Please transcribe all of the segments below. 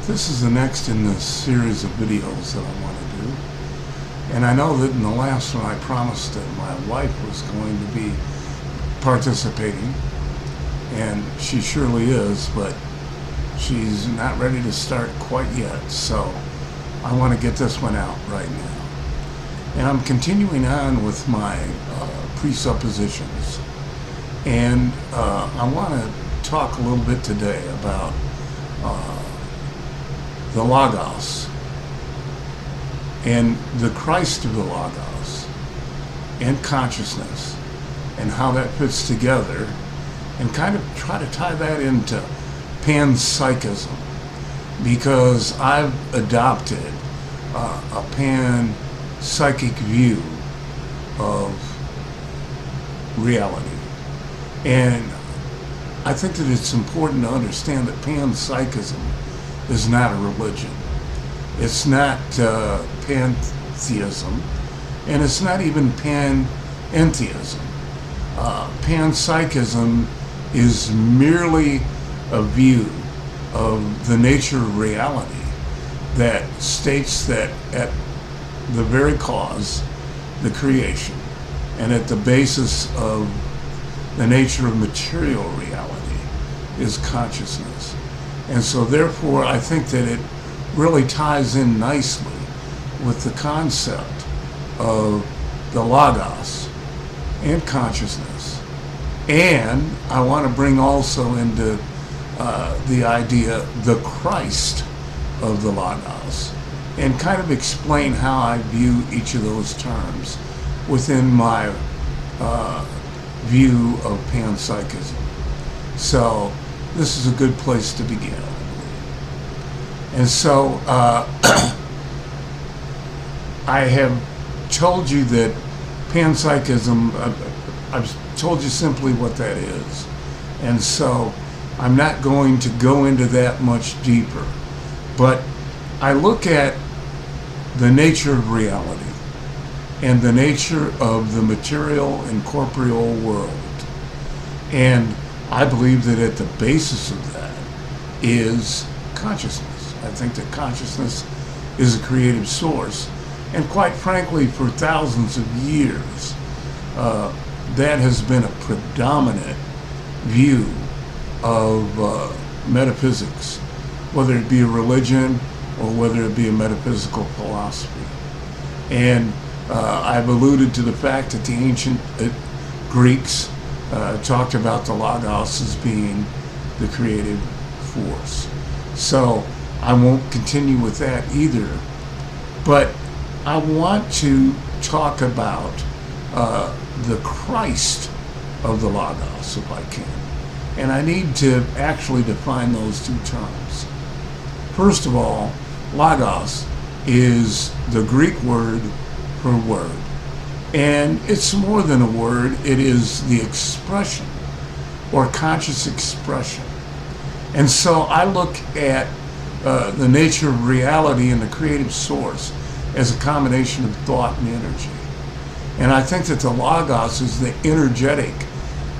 This is the next in the series of videos that I want to do. And I know that in the last one I promised that my wife was going to be participating, and she surely is, but she's not ready to start quite yet, so I want to get this one out right now. And I'm continuing on with my presuppositions, and I want to talk a little bit today about the Logos and the Christ of the Logos and consciousness and how that fits together, and kind of try to tie that into Panpsychism, because I've adopted a pan-psychic view of reality. And I think that it's important to understand that panpsychism is not a religion. It's not pantheism, and it's not even panentheism. Panpsychism is merely a view of the nature of reality that states that at the very cause, the creation, and at the basis of the nature of material reality is consciousness. And so therefore I think that it really ties in nicely with the concept of the Logos and consciousness. And I want to bring also into the idea, the Christ of the Logos, and kind of explain how I view each of those terms within my view of panpsychism. So this is a good place to begin, I believe. And so I have told you that panpsychism, I've told you simply what that is. And so I'm not going to go into that much deeper. But I look at the nature of reality and the nature of the material and corporeal world. And I believe that at the basis of that is consciousness. I think that consciousness is a creative source. And quite frankly, for thousands of years, that has been a predominant view of metaphysics, whether it be a religion or whether it be a metaphysical philosophy. And I've alluded to the fact that the ancient Greeks talked about the Logos as being the creative force. So I won't continue with that either. But I want to talk about the Christ of the Logos, if I can. And I need to actually define those two terms. First of all, Logos is the Greek word for word. And it's more than a word, it is the expression or conscious expression. And so I look at the nature of reality and the creative source as a combination of thought and energy. And I think that the Logos is the energetic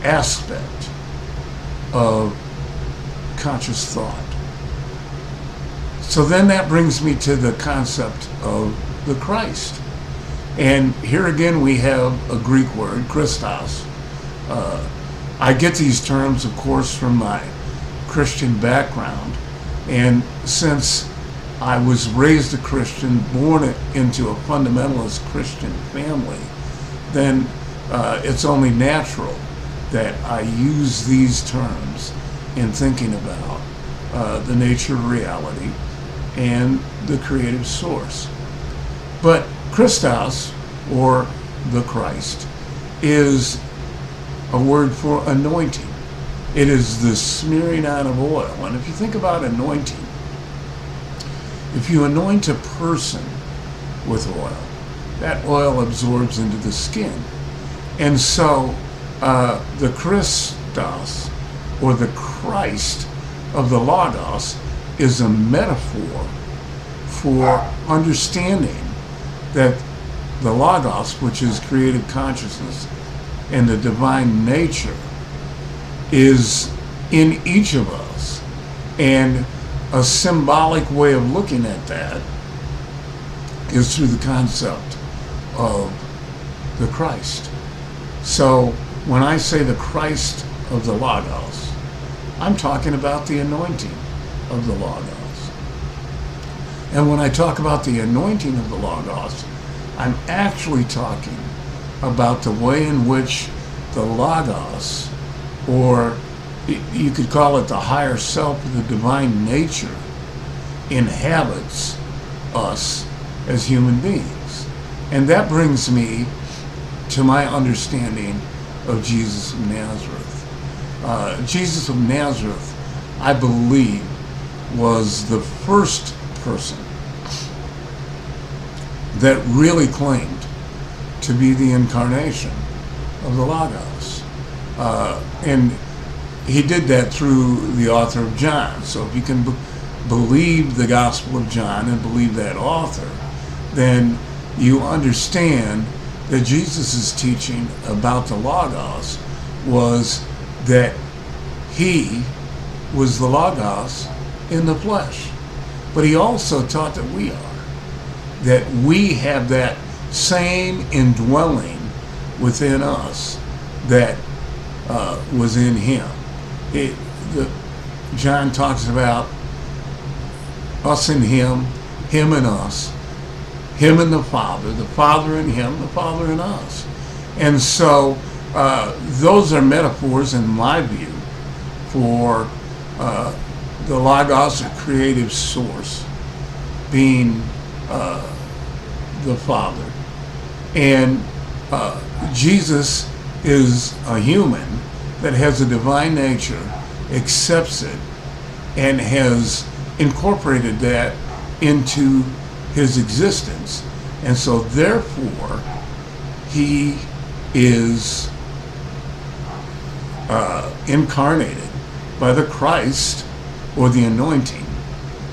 aspect of conscious thought. So then that brings me to the concept of the Christ. And here again we have a Greek word, Christos. I get these terms, of course, from my Christian background. And since I was raised a Christian, born into a fundamentalist Christian family, then it's only natural that I use these terms in thinking about the nature of reality and the creative source. But Christos, or the Christ, is a word for anointing. It is the smearing on of oil. And if you think about anointing, if you anoint a person with oil, that oil absorbs into the skin. And so the Christos, or the Christ of the Logos, is a metaphor for understanding that the Logos, which is creative consciousness and the divine nature, is in each of us. And a symbolic way of looking at that is through the concept of the Christ. So when I say the Christ of the Logos, I'm talking about the anointing of the Logos. And when I talk about the anointing of the Logos, I'm actually talking about the way in which the Logos, or you could call it the higher self of the divine nature, inhabits us as human beings. And that brings me to my understanding of Jesus of Nazareth. Jesus of Nazareth, I believe, was the first person that really claimed to be the incarnation of the Logos. And he did that through the author of John. So if you can believe the Gospel of John and believe that author, then you understand that Jesus' teaching about the Logos was that he was the Logos in the flesh. But he also taught that we have that same indwelling within us that was in him. John talks about us and him and us, him and the Father and him, the Father and us. And so those are metaphors, in my view, for the Logos, or creative source, being the Father. And Jesus is a human that has a divine nature, accepts it, and has incorporated that into his existence. And so therefore he is incarnated by the Christ, or the anointing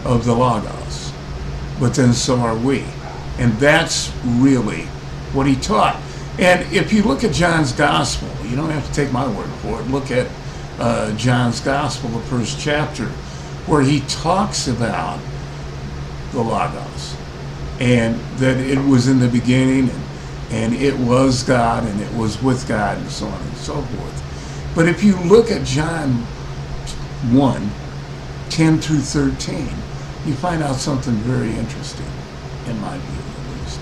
of the Logos. But then so are we. And that's really what he taught. And if you look at John's Gospel, you don't have to take my word for it. Look at John's Gospel, the first chapter, where he talks about the Logos, and that it was in the beginning, and it was God, and it was with God, and so on and so forth. But if you look at John 1, 10 through 13, you find out something very interesting, in my view at least.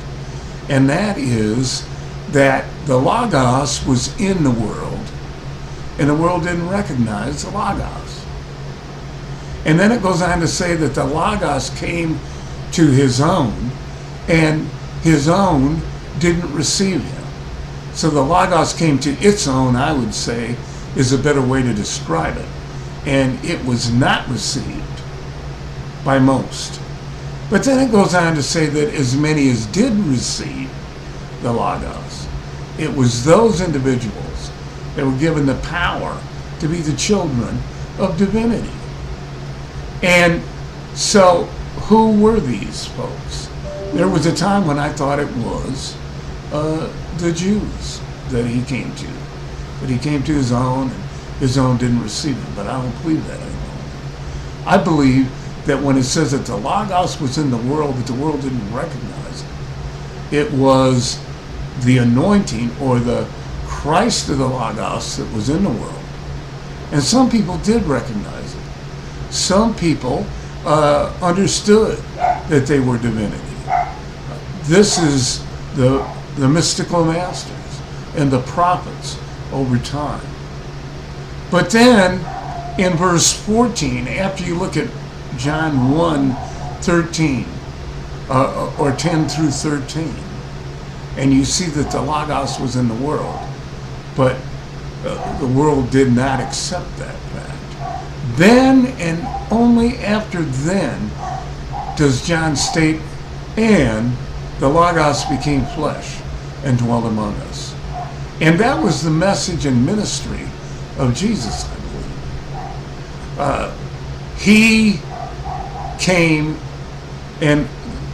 And that is that the Logos was in the world, and the world didn't recognize the Logos. And then it goes on to say that the Logos came to his own, and his own didn't receive him. So the Logos came to its own, I would say, is a better way to describe it. And it was not received by most. But then it goes on to say that as many as did receive the Logos, it was those individuals that were given the power to be the children of divinity. And so who were these folks? There was a time when I thought it was the Jews that he came to. But he came to his own, and his own didn't receive him. But I don't believe that anymore. I believe that when it says that the Logos was in the world, but the world didn't recognize it, it was the anointing, or the Christ of the Logos, that was in the world. And some people did recognize it. Some people understood that they were divinity. This is the mystical masters and the prophets over time. But then in verse 14, after you look at John 1, 13, or 10 through 13, and you see that the Logos was in the world, but the world did not accept that fact. Then, and only after then, does John state, and the Logos became flesh and dwelt among us. And that was the message and ministry of Jesus, I believe. He came, and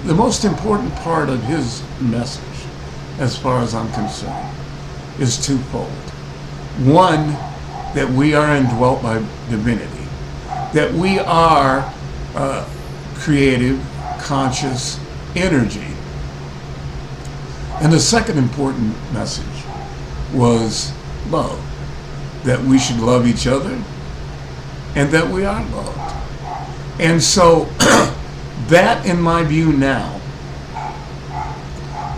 the most important part of his message, as far as I'm concerned, is twofold. One, that we are indwelt by divinity, that we are creative, conscious energy. And the second important message was love, that we should love each other and that we are loved. And so that, in my view now,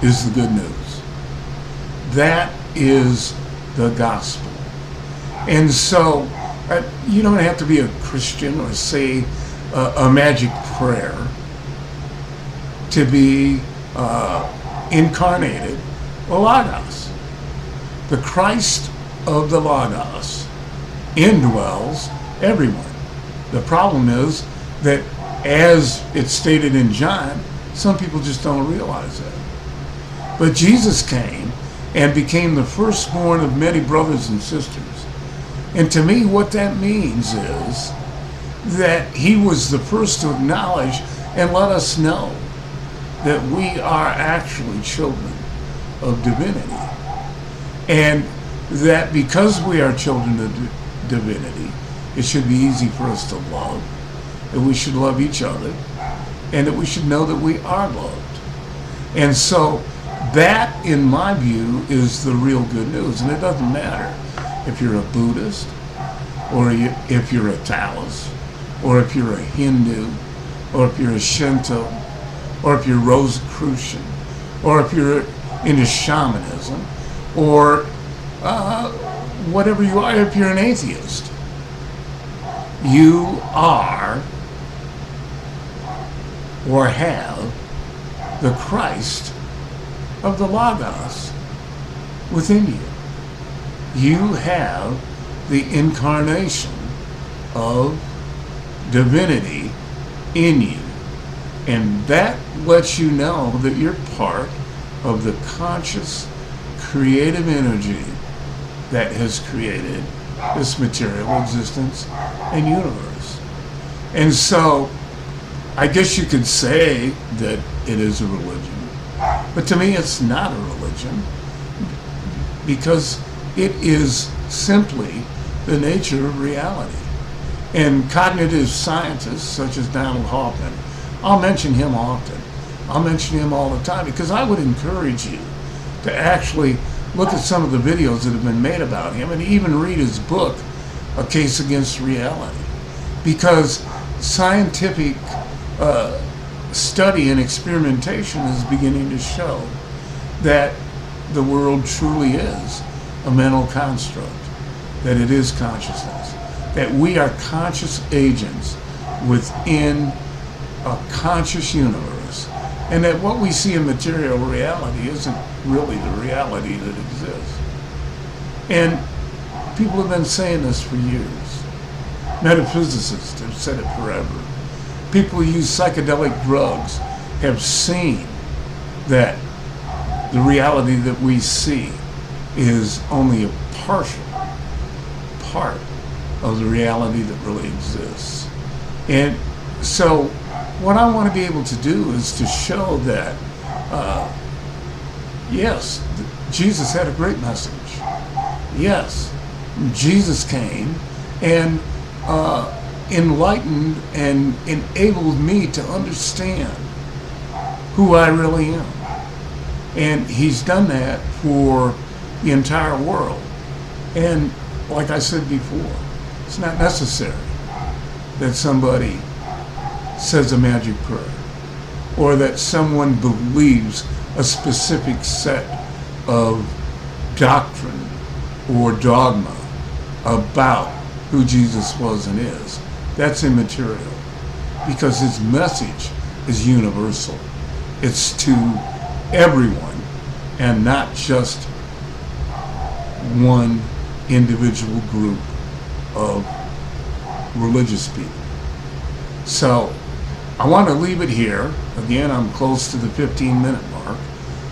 is the good news. That is the gospel. And so you don't have to be a Christian or say a magic prayer to be incarnated Logos. The Christ of the Logos indwells everyone. The problem is that, as it's stated in John, some people just don't realize that. But Jesus came and became the firstborn of many brothers and sisters. And to me, what that means is that he was the first to acknowledge and let us know that we are actually children of divinity. And that because we are children of divinity, it should be easy for us to love, that we should love each other, and that we should know that we are loved. And so that, in my view, is the real good news. And it doesn't matter if you're a Buddhist, or if you're a Taoist, or if you're a Hindu, or if you're a Shinto, or if you're Rosicrucian, or if you're into shamanism, or whatever you are, if you're an atheist. You are or have the Christ of the Logos within you. You have the incarnation of divinity in you. And that lets you know that you're part of the conscious, creative energy that has created this material existence and universe. And so, I guess you could say that it is a religion. But to me, it's not a religion, because it is simply the nature of reality. And cognitive scientists such as Donald Hoffman, I'll mention him often. I'll mention him all the time, because I would encourage you to actually look at some of the videos that have been made about him, and even read his book, A Case Against Reality. Because scientific study and experimentation is beginning to show that the world truly is a mental construct, that it is consciousness, that we are conscious agents within a conscious universe, and that what we see in material reality isn't really the reality that exists. And people have been saying this for years. Metaphysicists have said it forever. People who use psychedelic drugs have seen that the reality that we see is only a partial part of the reality that really exists. And so what I want to be able to do is to show that, yes, Jesus had a great message. Yes, Jesus came and enlightened and enabled me to understand who I really am. And he's done that for the entire world. And like I said before, it's not necessary that somebody says a magic prayer, or that someone believes a specific set of doctrine or dogma about who Jesus was and is. That's immaterial, because his message is universal. It's to everyone, and not just one individual group of religious people. So I want to leave it here. Again, I'm close to the 15-minute mark,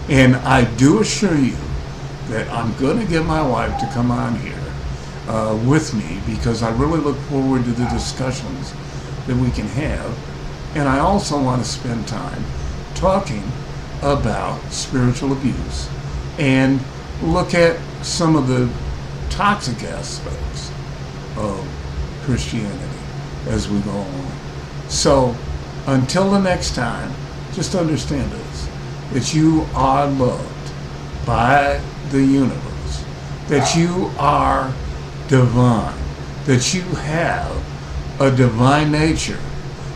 and I do assure you that I'm going to get my wife to come on here with me, because I really look forward to the discussions that we can have. And I also want to spend time talking about spiritual abuse and look at some of the toxic aspects of Christianity as we go along. So until the next time, just understand this, that you are loved by the universe, that you are divine, that you have a divine nature,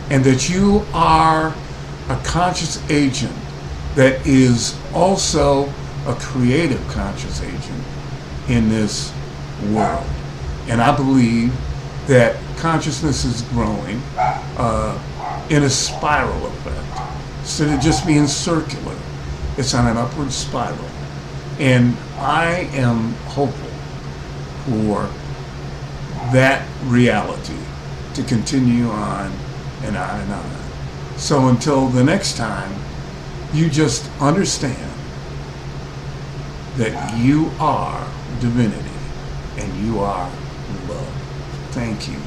and that you are a conscious agent that is also a creative conscious agent in this world. And I believe that consciousness is growing in a spiral effect. Instead of just being circular, it's on an upward spiral. And I am hopeful for that reality to continue on and on and on. So until the next time, you just understand that you are divinity and you are love. Thank you.